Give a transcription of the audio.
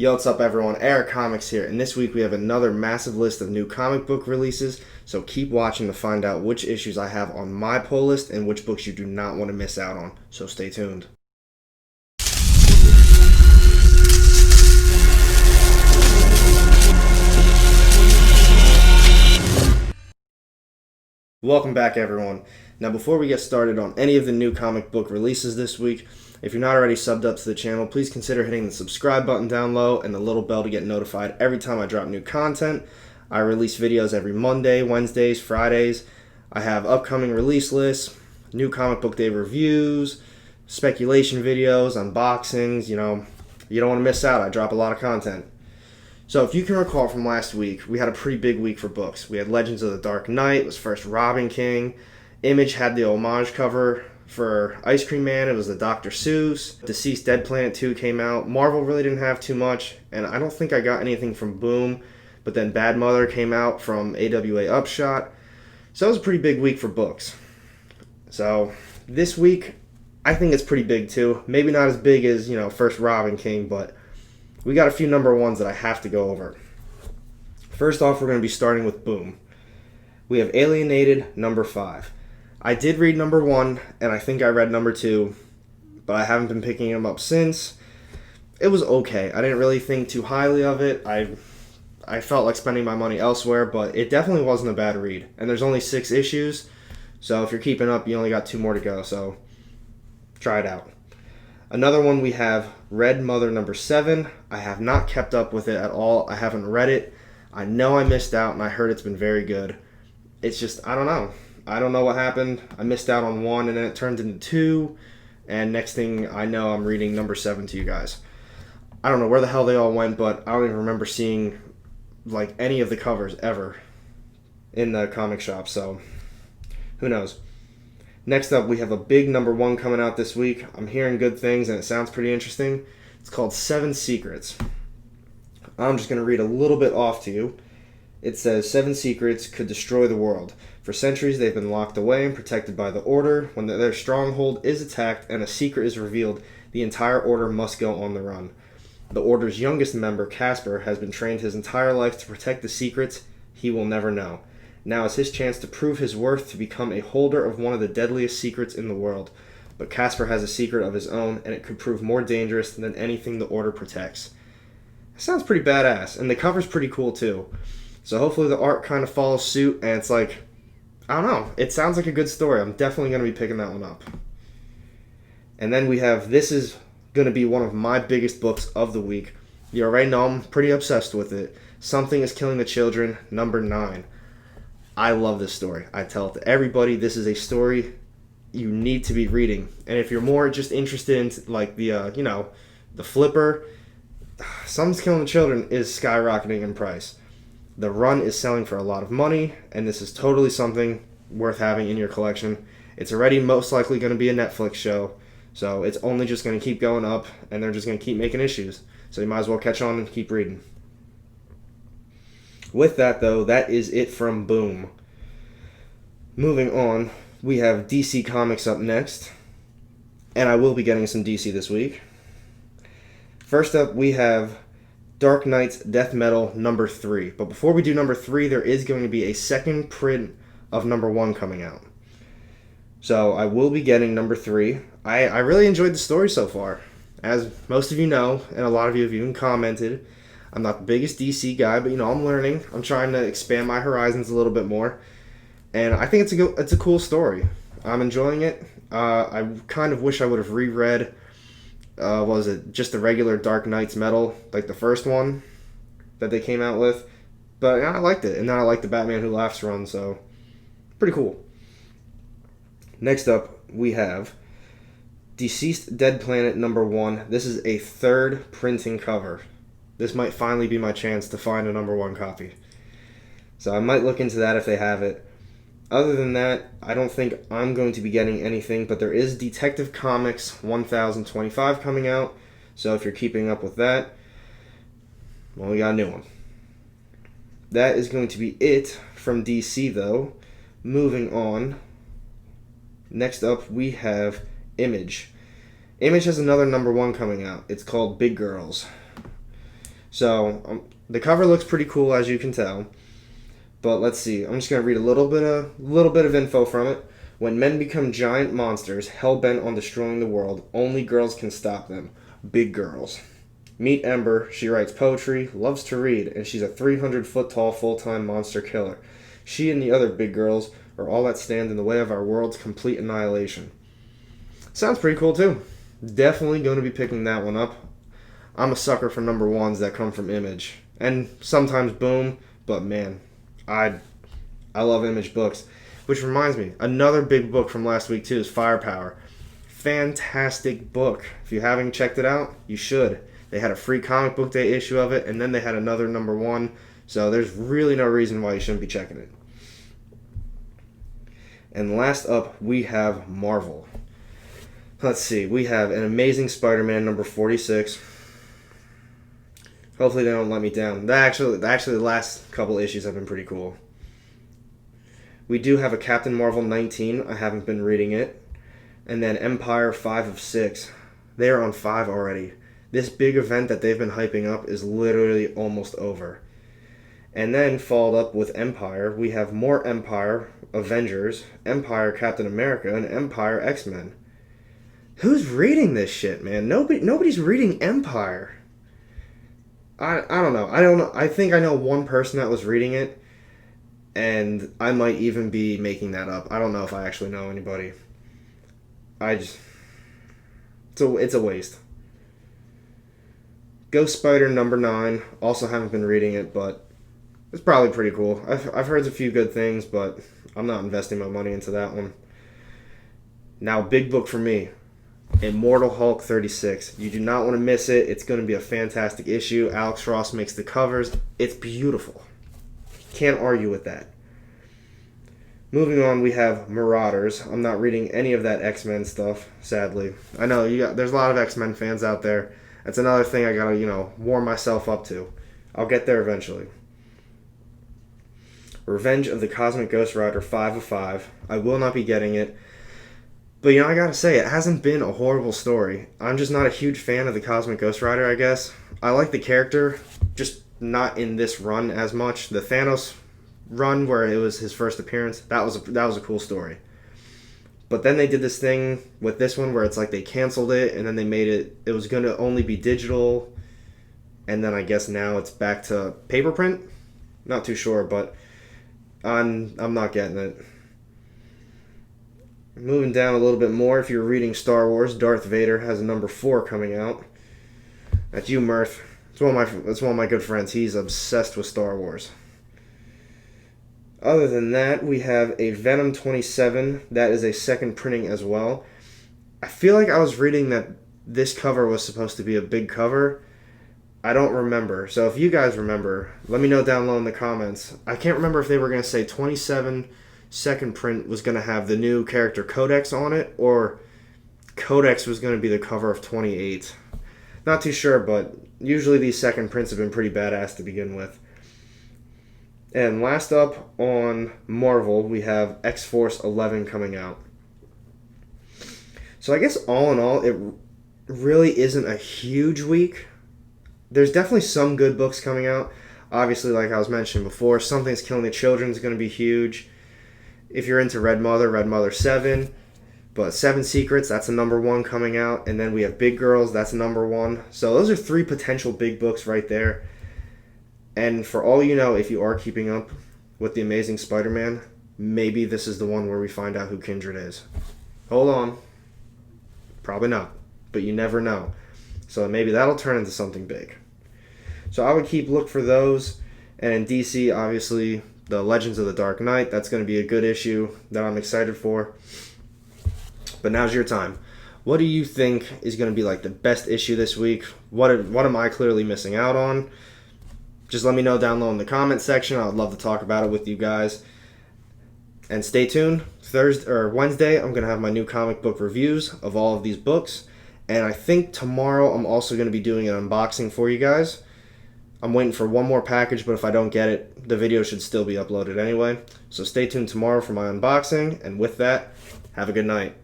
Yo, what's up everyone? Eric Comics here, and this week we have another massive list of new comic book releases, so keep watching to find out which issues I have on my pull list and which books you do not want to miss out on, so stay tuned. Welcome back everyone. Now before we get started on any of the new comic book releases this week, if you're not already subbed up to the channel, please consider hitting the subscribe button down low and the little bell to get notified every time I drop new content. I release videos every Monday, Wednesdays, Fridays. I have upcoming release lists, new comic book day reviews, speculation videos, unboxings, you don't want to miss out. I drop a lot of content. So if you can recall from last week, we had a pretty big week for books. We had Legends of the Dark Knight, was first Robin King. Image had the homage cover for Ice Cream Man. It was the Dr. Seuss. Deceased Dead Planet 2 came out. Marvel really didn't have too much, and I don't think I got anything from Boom, but then Bad Mother came out from AWA Upshot. So it was a pretty big week for books. So this week, I think it's pretty big too. Maybe not as big as, first Robin King, but we got a few number ones that I have to go over. First off, we're going to be starting with Boom. We have Alienated number 5. I did read number 1, and I think I read number 2, but I haven't been picking them up since. It was okay. I didn't really think too highly of it. I felt like spending my money elsewhere, but it definitely wasn't a bad read. And there's only 6 issues, so if you're keeping up, you only got 2 more to go, so try it out. Another one we have Red Mother number 7. I have not kept up with it at all. I haven't read it. I know I missed out, and I heard it's been very good. It's just, I don't know. I don't know what happened. I missed out on 1, and then it turned into 2, and next thing I know, I'm reading number 7 to you guys. I don't know where the hell they all went, but I don't even remember seeing any of the covers ever in the comic shop, so who knows. Next up, we have a big number 1 coming out this week. I'm hearing good things, and it sounds pretty interesting. It's called 7 Secrets. I'm just going to read a little bit off to you. It says, 7 secrets could destroy the world. For centuries, they've been locked away and protected by the Order. When their stronghold is attacked and a secret is revealed, the entire Order must go on the run. The Order's youngest member, Casper, has been trained his entire life to protect the secrets he will never know. Now is his chance to prove his worth to become a holder of one of the deadliest secrets in the world. But Casper has a secret of his own, and it could prove more dangerous than anything the Order protects. It sounds pretty badass, and the cover's pretty cool too. So hopefully the art kind of follows suit, and it's I don't know, it sounds like a good story. I'm definitely going to be picking that one up. And then we have, this is going to be one of my biggest books of the week. You already know I'm pretty obsessed with it. Something is Killing the Children, number 9. I love this story. I tell it to everybody. This is a story you need to be reading. And if you're more just interested in the flipper, Something's Killing the Children is skyrocketing in price. The run is selling for a lot of money, and this is totally something worth having in your collection. It's already most likely going to be a Netflix show, so it's only just going to keep going up, and they're just going to keep making issues. So you might as well catch on and keep reading. With that, though, that is it from Boom. Moving on, we have DC Comics up next, and I will be getting some DC this week. First up, we have Dark Knight's Death Metal number 3. But before we do number 3, there is going to be a second print of number 1 coming out. So I will be getting number 3. I really enjoyed the story so far. As most of you know, and a lot of you have even commented, I'm not the biggest DC guy, but I'm learning. I'm trying to expand my horizons a little bit more. And I think it's a cool story. I'm enjoying it. I kind of wish I would have reread just the regular Dark Knight's Metal, like the first one that they came out with. But I liked it, and now I like the Batman Who Laughs run, so pretty cool. Next up, we have Deceased Dead Planet number 1. This is a 3rd printing cover. This might finally be my chance to find a number 1 copy. So I might look into that if they have it. Other than that, I don't think I'm going to be getting anything, but there is Detective Comics 1025 coming out, so if you're keeping up with that, well, we got a new one. That is going to be it from DC, though. Moving on, next up we have Image. Image has another number 1 coming out. It's called Big Girls. So the cover looks pretty cool, as you can tell. But let's see. I'm just gonna read a little bit of info from it. When men become giant monsters, hell-bent on destroying the world, only girls can stop them. Big girls. Meet Ember. She writes poetry, loves to read, and she's a 300-foot-tall full-time monster killer. She and the other big girls are all that stand in the way of our world's complete annihilation. Sounds pretty cool, too. Definitely going to be picking that one up. I'm a sucker for number ones that come from Image. And sometimes Boom, but man, I love Image books. Which reminds me, another big book from last week, too, is Firepower. Fantastic book. If you haven't checked it out, you should. They had a free comic book day issue of it, and then they had another number one. So there's really no reason why you shouldn't be checking it. And last up, we have Marvel. Let's see. We have an Amazing Spider-Man number 46. Hopefully they don't let me down. Actually, the last couple issues have been pretty cool. We do have a Captain Marvel 19. I haven't been reading it. And then Empire 5 of 6. They are on 5 already. This big event that they've been hyping up is literally almost over. And then followed up with Empire, we have more Empire Avengers, Empire Captain America, and Empire X-Men. Who's reading this shit, man? Nobody's reading Empire. I don't know. I think I know one person that was reading it, and I might even be making that up. I don't know if I actually know anybody. It's a waste. Ghost Spider number 9. Also haven't been reading it, but it's probably pretty cool. I've heard a few good things, but I'm not investing my money into that one. Now, big book for me. Immortal Hulk 36. You do not want to miss it. It's going to be a fantastic issue. Alex Ross makes the covers. It's beautiful. Can't argue with that. Moving on, we have Marauders. I'm not reading any of that X-Men stuff, sadly. I know there's a lot of X-Men fans out there. That's another thing I gotta, warm myself up to. I'll get there eventually. Revenge of the Cosmic Ghost Rider 5 of 5. I will not be getting it. But, I gotta say, it hasn't been a horrible story. I'm just not a huge fan of the Cosmic Ghost Rider, I guess. I like the character, just not in this run as much. The Thanos run, where it was his first appearance, that was a cool story. But then they did this thing with this one where it's like they canceled it, and then they made it was going to only be digital, and then I guess now it's back to paper print? Not too sure, but I'm not getting it. Moving down a little bit more, if you're reading Star Wars, Darth Vader has a number 4 coming out. That's you, Murph. It's one of my good friends. He's obsessed with Star Wars. Other than that, we have a Venom 27. That is a second printing as well. I feel like I was reading that this cover was supposed to be a big cover. I don't remember. So if you guys remember, let me know down low in the comments. I can't remember if they were going to say 27 second print was going to have the new character Codex on it, or Codex was going to be the cover of 28. Not too sure, but usually these second prints have been pretty badass to begin with. And last up on Marvel, we have X-Force 11 coming out. So I guess all in all, it really isn't a huge week. There's definitely some good books coming out. Obviously, like I was mentioning before, Something's Killing the Children is going to be huge. If you're into Red Mother 7. But 7 Secrets, that's a number 1 coming out. And then we have Big Girls, that's a number 1. So those are 3 potential big books right there. And for all you know, if you are keeping up with The Amazing Spider-Man, maybe this is the one where we find out who Kindred is. Hold on. Probably not. But you never know. So maybe that'll turn into something big. So I would keep look for those. And in DC, obviously, the Legends of the Dark Knight. That's going to be a good issue that I'm excited for. But now's your time. What do you think is going to be like the best issue this week? What am I clearly missing out on? Just let me know down low in the comment section. I'd love to talk about it with you guys. And stay tuned. Wednesday, I'm going to have my new comic book reviews of all of these books. And I think tomorrow I'm also going to be doing an unboxing for you guys. I'm waiting for one more package, but if I don't get it, the video should still be uploaded anyway. So stay tuned tomorrow for my unboxing. And with that, have a good night.